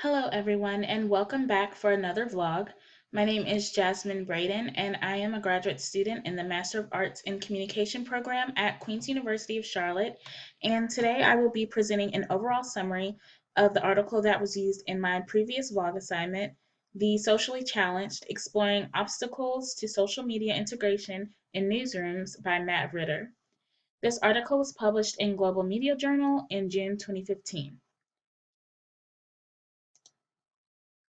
Hello, everyone, and welcome back for another vlog. My name is Jasmine Braden, and I am a graduate student in the Master of Arts in Communication program at Queen's University of Charlotte. And today I will be presenting an overall summary of the article that was used in my previous vlog assignment, The Socially Challenged: Exploring Obstacles to Social Media Integration in Newsrooms by Matt Ritter. This article was published in Global Media Journal in June 2015.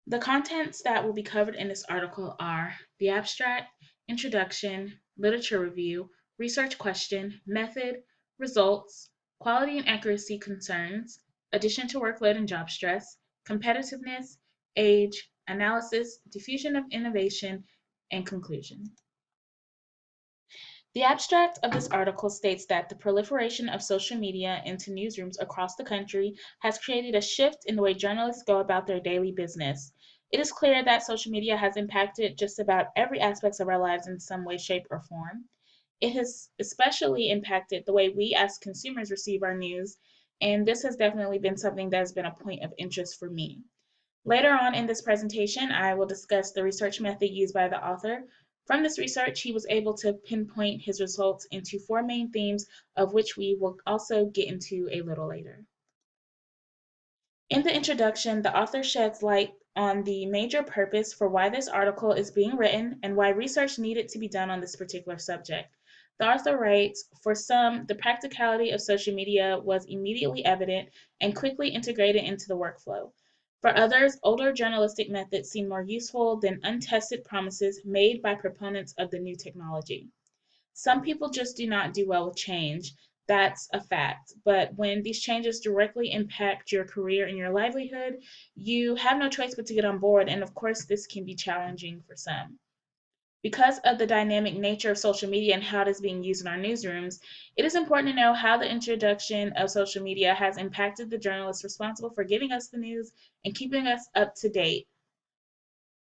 The contents that will be covered in this article are the abstract, introduction, literature review, research question, method, results, quality and accuracy concerns, addition to workload and job stress, competitiveness, age, analysis, diffusion of innovation, and conclusion. The abstract of this article states that the proliferation of social media into newsrooms across the country has created a shift in the way journalists go about their daily business. It is clear that social media has impacted just about every aspect of our lives in some way, shape, or form. It has especially impacted the way we as consumers receive our news, and this has definitely been something that has been a point of interest for me. Later on in this presentation, I will discuss the research method used by the author. From this research, he was able to pinpoint his results into four main themes, of which we will also get into a little later. In the introduction, the author sheds light on the major purpose for why this article is being written and why research needed to be done on this particular subject. The author writes, "For some, the practicality of social media was immediately evident and quickly integrated into the workflow. For others, older journalistic methods seem more useful than untested promises made by proponents of the new technology. Some people just do not do well with change. That's a fact. But when these changes directly impact your career and your livelihood, you have no choice but to get on board. And of course, this can be challenging for some. Because of the dynamic nature of social media and how it is being used in our newsrooms, it is important to know how the introduction of social media has impacted the journalists responsible for giving us the news and keeping us up to date.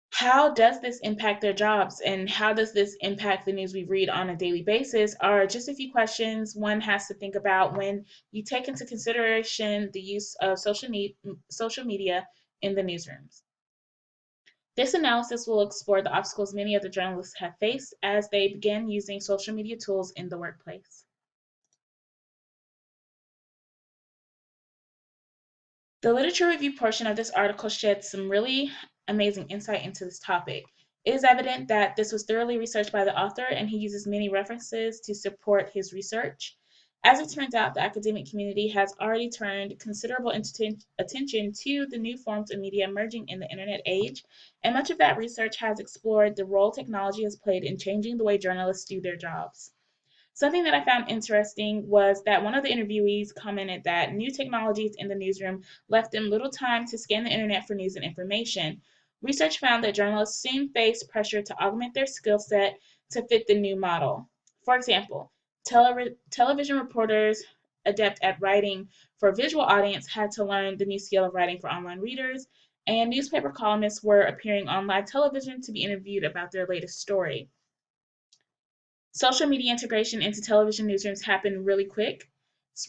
How does this impact their jobs, and how does this impact the news we read on a daily basis are just a few questions one has to think about when you take into consideration the use of social media in the newsrooms. This analysis will explore the obstacles many of the journalists have faced as they began using social media tools in the workplace. The literature review portion of this article sheds some really amazing insight into this topic. It is evident that this was thoroughly researched by the author, and he uses many references to support his research. As it turns out, the academic community has already turned considerable attention to the new forms of media emerging in the internet age, and much of that research has explored the role technology has played in changing the way journalists do their jobs. Something that I found interesting was that one of the interviewees commented that new technologies in the newsroom left them little time to scan the internet for news and information. Research found that journalists soon faced pressure to augment their skill set to fit the new model. For example, television reporters adept at writing for a visual audience had to learn the new skill of writing for online readers, and newspaper columnists were appearing on live television to be interviewed about their latest story. Social media integration into television newsrooms happened really quick.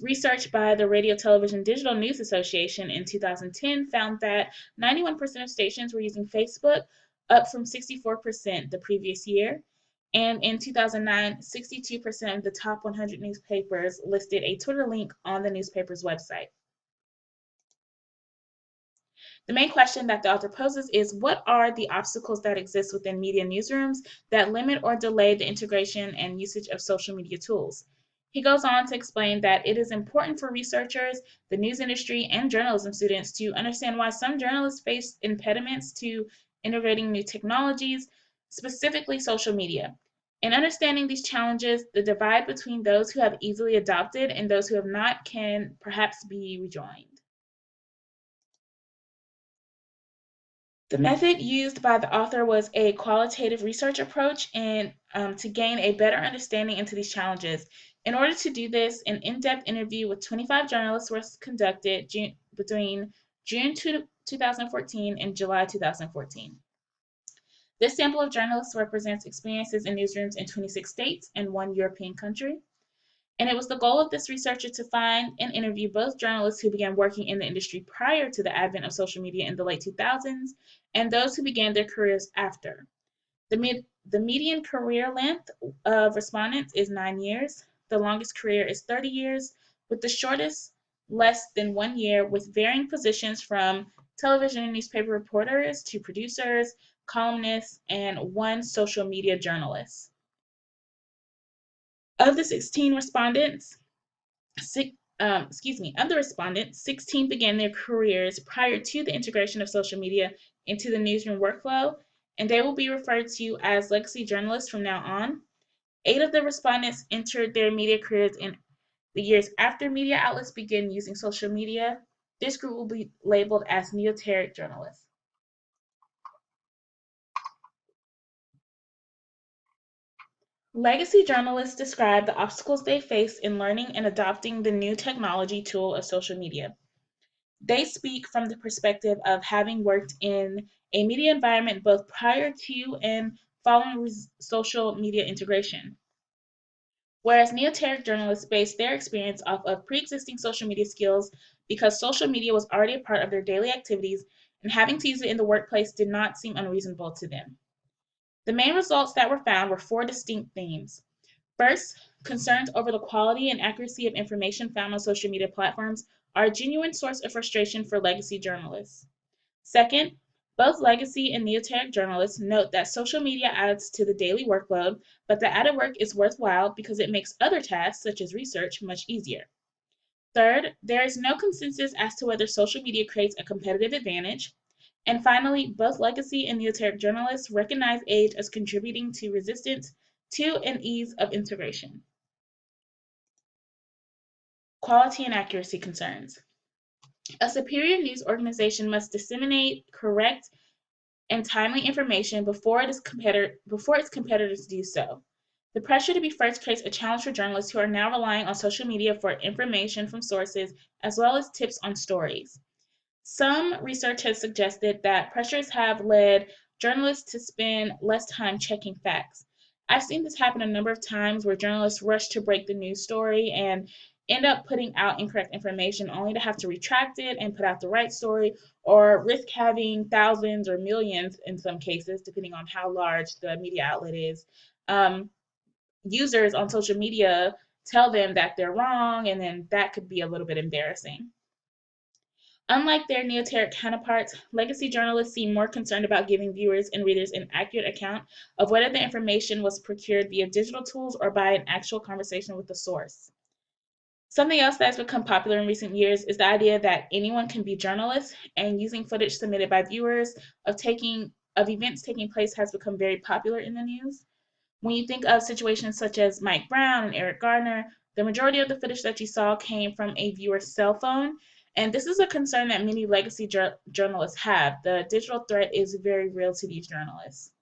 Research by the Radio Television Digital News Association in 2010 found that 91% of stations were using Facebook, up from 64% the previous year. And in 2009, 62% of the top 100 newspapers listed a Twitter link on the newspaper's website. The main question that the author poses is, what are the obstacles that exist within media newsrooms that limit or delay the integration and usage of social media tools? He goes on to explain that it is important for researchers, the news industry, and journalism students to understand why some journalists face impediments to integrating new technologies, specifically social media. In understanding these challenges, the divide between those who have easily adopted and those who have not can perhaps be rejoined. The method used by the author was a qualitative research approach and to gain a better understanding into these challenges. In order to do this, an in-depth interview with 25 journalists was conducted between June 2014 and July 2014. This sample of journalists represents experiences in newsrooms in 26 states and one European country. And it was the goal of this researcher to find and interview both journalists who began working in the industry prior to the advent of social media in the late 2000s and those who began their careers after. The median career length of respondents is 9 years. The longest career is 30 years, with the shortest less than 1 year, with varying positions from television and newspaper reporters to producers, columnists, and one social media journalist. Of the 16 respondents, of the respondents, 16 began their careers prior to the integration of social media into the newsroom workflow, and they will be referred to as legacy journalists from now on. 8 of the respondents entered their media careers in the years after media outlets began using social media. This group will be labeled as neoteric journalists. Legacy journalists describe the obstacles they face in learning and adopting the new technology tool of social media. They speak from the perspective of having worked in a media environment both prior to and following social media integration. Whereas neoteric journalists base their experience off of pre-existing social media skills because social media was already a part of their daily activities and having to use it in the workplace did not seem unreasonable to them. The main results that were found were 4 distinct themes. First, concerns over the quality and accuracy of information found on social media platforms are a genuine source of frustration for legacy journalists. Second, both legacy and neoteric journalists note that social media adds to the daily workload, but the added work is worthwhile because it makes other tasks, such as research, much easier. Third, there is no consensus as to whether social media creates a competitive advantage. And finally, both legacy and neoteric journalists recognize age as contributing to resistance to and ease of integration. Quality and accuracy concerns. A superior news organization must disseminate correct and timely information before its competitors do so. The pressure to be first creates a challenge for journalists who are now relying on social media for information from sources as well as tips on stories. Some research has suggested that pressures have led journalists to spend less time checking facts. I've seen this happen a number of times where journalists rush to break the news story and end up putting out incorrect information only to have to retract it and put out the right story or risk having thousands or millions in some cases, depending on how large the media outlet is. Um, Users on social media tell them that they're wrong, and then that could be a little bit embarrassing. Unlike their neoteric counterparts, legacy journalists seem more concerned about giving viewers and readers an accurate account of whether the information was procured via digital tools or by an actual conversation with the source. Something else that's become popular in recent years is the idea that anyone can be journalists, and using footage submitted by viewers of events taking place has become very popular in the news. When you think of situations such as Mike Brown and Eric Garner, the majority of the footage that you saw came from a viewer's cell phone. And this is a concern that many legacy journalists have. The digital threat is very real to these journalists.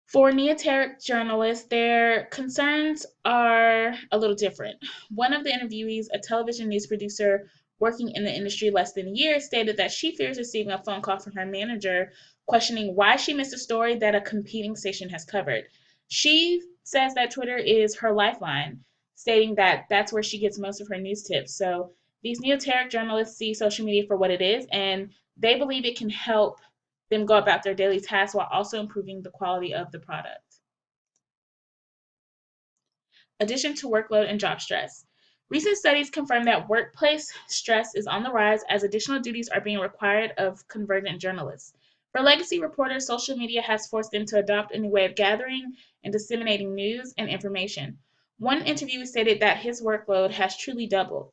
For neoteric journalists, their concerns are a little different. One of the interviewees, a television news producer working in the industry less than a year, stated that she fears receiving a phone call from her manager questioning why she missed a story that a competing station has covered. She says that Twitter is her lifeline, stating that that's where she gets most of her news tips. So these neoteric journalists see social media for what it is, and they believe it can help them go about their daily tasks while also improving the quality of the product. Addition to workload and job stress. Recent studies confirm that workplace stress is on the rise as additional duties are being required of convergent journalists. For legacy reporters, social media has forced them to adopt a new way of gathering and disseminating news and information. One interviewee stated that his workload has truly doubled.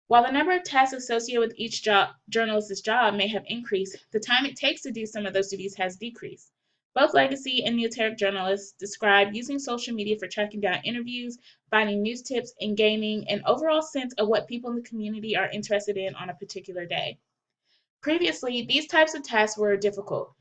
While the number of tasks associated with each journalist's job may have increased, the time it takes to do some of those duties has decreased. Both legacy and neoteric journalists describe using social media for tracking down interviews, finding news tips, and gaining an overall sense of what people in the community are interested in on a particular day. Previously, these types of tasks were difficult.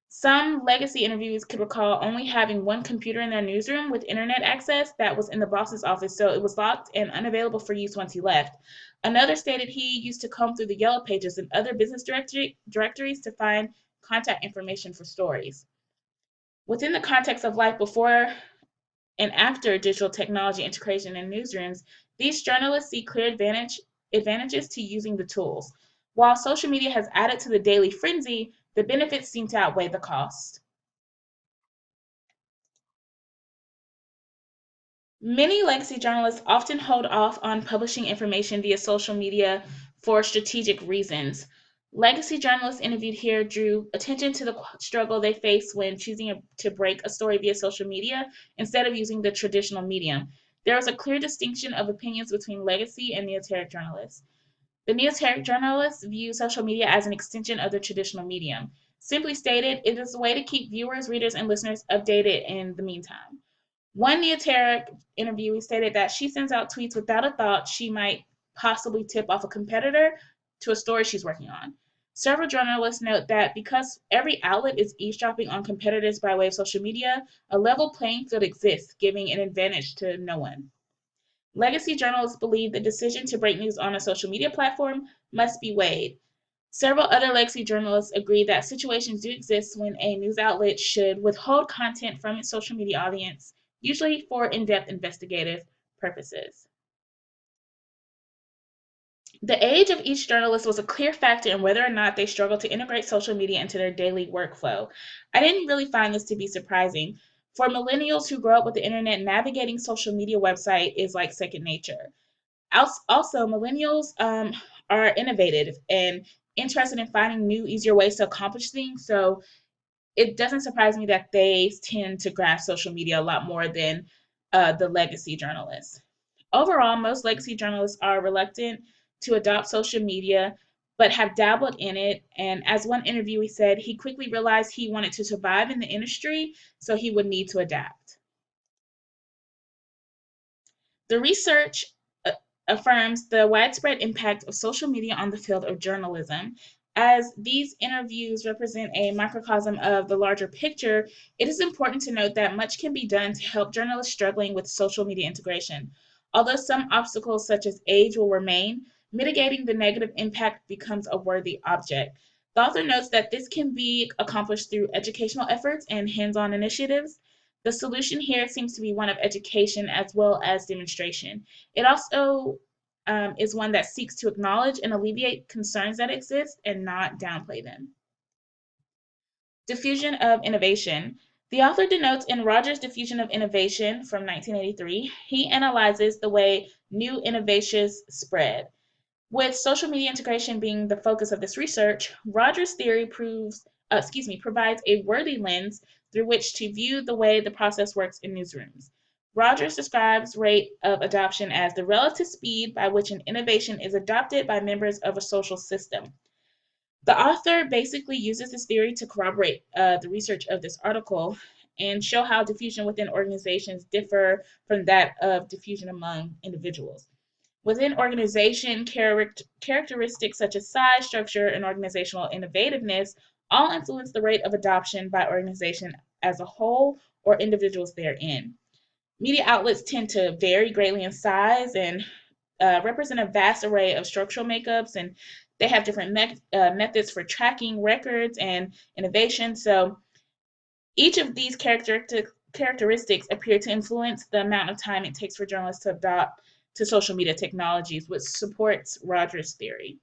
Some legacy interviews could recall only having one computer in their newsroom with internet access that was in the boss's office, so it was locked and unavailable for use once he left. Another stated he used to comb through the yellow pages and other business directories to find contact information for stories. Within the context of life before and after digital technology integration in newsrooms, these journalists see clear advantages to using the tools. While social media has added to the daily frenzy, the benefits seem to outweigh the cost. Many legacy journalists often hold off on publishing information via social media for strategic reasons. Legacy journalists interviewed here drew attention to the struggle they face when choosing to break a story via social media instead of using the traditional medium. There is a clear distinction of opinions between legacy and neoteric journalists. The neoteric journalists view social media as an extension of the traditional medium. Simply stated, it is a way to keep viewers, readers, and listeners updated in the meantime. One Neoteric interviewee stated that she sends out tweets without a thought she might possibly tip off a competitor to a story she's working on. Several journalists note that because every outlet is eavesdropping on competitors by way of social media, a level playing field exists, giving an advantage to no one. Legacy journalists believe the decision to break news on a social media platform must be weighed. Several other legacy journalists agree that situations do exist when a news outlet should withhold content from its social media audience, usually for in depth investigative purposes. The age of each journalist was a clear factor in whether or not they struggled to integrate social media into their daily workflow. I didn't really find this to be surprising. For millennials who grow up with the internet, navigating social media website is like second nature. Also, millennials are innovative and interested in finding new, easier ways to accomplish things. So it doesn't surprise me that they tend to grasp social media a lot more than the legacy journalists. Overall, most legacy journalists are reluctant to adopt social media, but have dabbled in it. And as one interviewee said, he quickly realized he wanted to survive in the industry, so he would need to adapt. The research affirms the widespread impact of social media on the field of journalism. As these interviews represent a microcosm of the larger picture, it is important to note that much can be done to help journalists struggling with social media integration. Although some obstacles, such as age, will remain, mitigating the negative impact becomes a worthy object. The author notes that this can be accomplished through educational efforts and hands on initiatives. The solution here seems to be one of education as well as demonstration. It also is one that seeks to acknowledge and alleviate concerns that exist and not downplay them. Diffusion of innovation. The author denotes in Rogers' Diffusion of Innovation from 1983, he analyzes the way new innovations spread. With social media integration being the focus of this research, Rogers' theory provides a worthy lens through which to view the way the process works in newsrooms. Rogers describes rate of adoption as the relative speed by which an innovation is adopted by members of a social system. The author basically uses this theory to corroborate the research of this article and show how diffusion within organizations differ from that of diffusion among individuals. Within organization, characteristics such as size, structure, and organizational innovativeness all influence the rate of adoption by organization as a whole or individuals therein. Media outlets tend to vary greatly in size and represent a vast array of structural makeups, and they have different methods for tracking records and innovation. So each of these characteristics appear to influence the amount of time it takes for journalists to adopt to social media technologies, which supports Rogers' theory.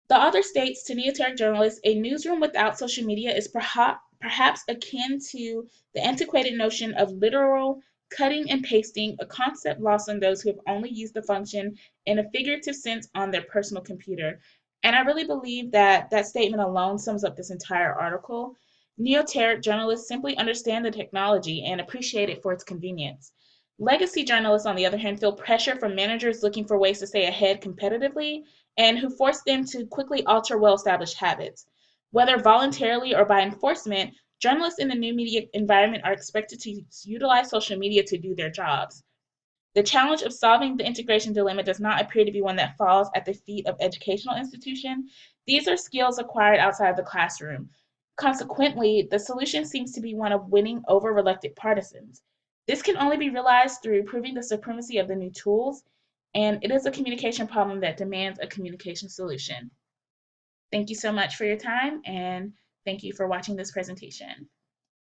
The author states to neoteric journalists, a newsroom without social media is perhaps akin to the antiquated notion of literal cutting and pasting, a concept lost on those who have only used the function in a figurative sense on their personal computer. And I really believe that that statement alone sums up this entire article. Neoteric journalists simply understand the technology and appreciate it for its convenience. Legacy journalists, on the other hand, feel pressure from managers looking for ways to stay ahead competitively and who force them to quickly alter well established habits. Whether voluntarily or by enforcement, journalists in the new media environment are expected to utilize social media to do their jobs. The challenge of solving the integration dilemma does not appear to be one that falls at the feet of educational institutions. These are skills acquired outside of the classroom. Consequently, the solution seems to be one of winning over reluctant partisans. This can only be realized through proving the supremacy of the new tools, and it is a communication problem that demands a communication solution. Thank you so much for your time, and thank you for watching this presentation.